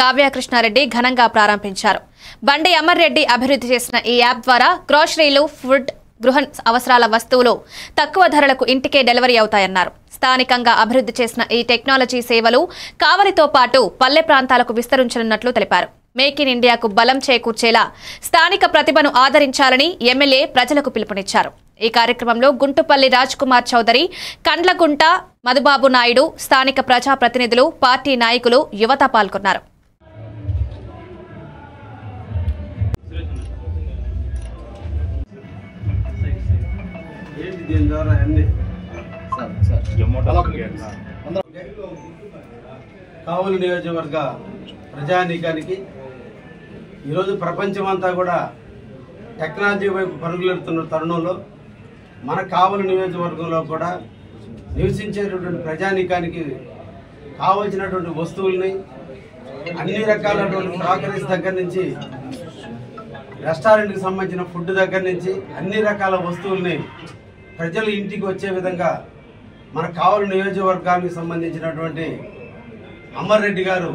కావ్యకృష్ణారెడ్డి ఘనంగా ప్రారంభించారు. బండి అమర్ రెడ్డి అభివృద్ధి చేసిన ఈ యాప్ ద్వారా గ్రోసరీలు, ఫుడ్, గృహ అవసరాల వస్తువులు తక్కువ ధరలకు ఇంటికే డెలివరీ అవుతాయన్నారు. స్థానికంగా అభివృద్ధి చేసిన ఈ టెక్నాలజీ సేవలు కావలితో పాటు పల్లె ప్రాంతాలకు విస్తరించనున్నట్లు తెలిపారు. మేక్ ఇన్ ఇండియాకు బలం చేకూర్చేలా స్థానిక ప్రతిభను ఆదరించాలని ఎమ్మెల్యే ప్రజలకు పిలుపునిచ్చారు. ఈ కార్యక్రమంలో గుంటుపల్లి రాజ్ కుమార్ చౌదరి, కండ్లగుంట మధుబాబు నాయుడు, స్థానిక ప్రజాప్రతినిధులు, పార్టీ నాయకులు, యువత పాల్గొన్నారు. కావలి నియోజకవర్గ ప్రజానీకానికి ఈరోజు ప్రపంచమంతా కూడా టెక్నాలజీ వైపు పరుగులెడుతున్న తరుణంలో మన కావలి నియోజకవర్గంలో కూడా నివసించేటటువంటి ప్రజానీకానికి కావలసినటువంటి వస్తువుల్ని అన్ని రకాలైనటువంటి క్రాకరీస్ దగ్గర నుంచి రెస్టారెంట్కి సంబంధించిన ఫుడ్ దగ్గర నుంచి అన్ని రకాల వస్తువుల్ని ప్రజలు ఇంటికి వచ్చే విధంగా మన కావలి నియోజకవర్గానికి సంబంధించినటువంటి అమర్ రెడ్డి గారు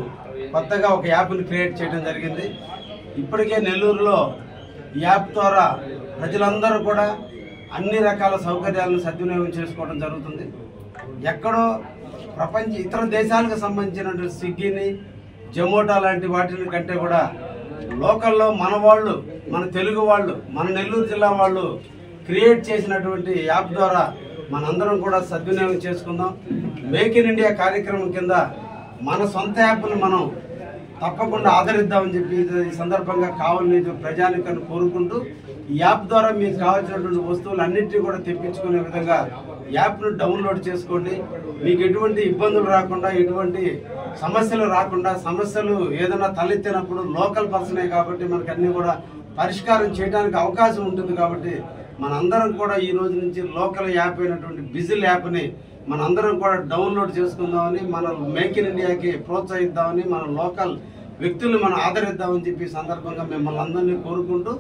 కొత్తగా ఒక యాప్ని క్రియేట్ చేయడం జరిగింది. ఇప్పటికే నెల్లూరులో ఈ యాప్ ద్వారా ప్రజలందరూ కూడా అన్ని రకాల సౌకర్యాలను సద్వినియోగం చేసుకోవడం జరుగుతుంది. ఎక్కడో ఇతర దేశాలకు సంబంధించినటువంటి స్విగ్గీని, జొమాటో లాంటి వాటి కంటే కూడా లోకల్లో మన వాళ్ళు, మన తెలుగు వాళ్ళు, మన నెల్లూరు జిల్లా వాళ్ళు క్రియేట్ చేసినటువంటి యాప్ ద్వారా మనందరం కూడా సద్వినియోగం చేసుకుందాం. మేక్ ఇన్ ఇండియా కార్యక్రమం కింద మన సొంత యాప్ను మనం తప్పకుండా ఆదరిద్దామని చెప్పి ఈ సందర్భంగా కావలి ప్రజానికాన్ని కోరుకుంటూ ఈ యాప్ ద్వారా మీకు కావాల్సినటువంటి వస్తువులు అన్నింటినీ కూడా తెప్పించుకునే విధంగా యాప్ను డౌన్లోడ్ చేసుకోండి. మీకు ఎటువంటి ఇబ్బందులు రాకుండా, ఎటువంటి సమస్యలు రాకుండా, సమస్యలు ఏదైనా తలెత్తినప్పుడు లోకల్ పర్సనే కాబట్టి మనకు అన్నీ కూడా పరిష్కారం చేయడానికి అవకాశం ఉంటుంది. కాబట్టి మనందరం కూడా ఈ రోజు నుంచి లోకల్ యాప్ అయినటువంటి బిజిల్ యాప్ని మనందరం కూడా డౌన్లోడ్ చేసుకుందామని, మన మేక్ ఇన్ ఇండియాకి ప్రోత్సహిద్దామని, మన లోకల్ వ్యక్తుల్ని మనం ఆదరిద్దామని చెప్పి సందర్భంగా మిమ్మల్ని అందరినీ కోరుకుంటూ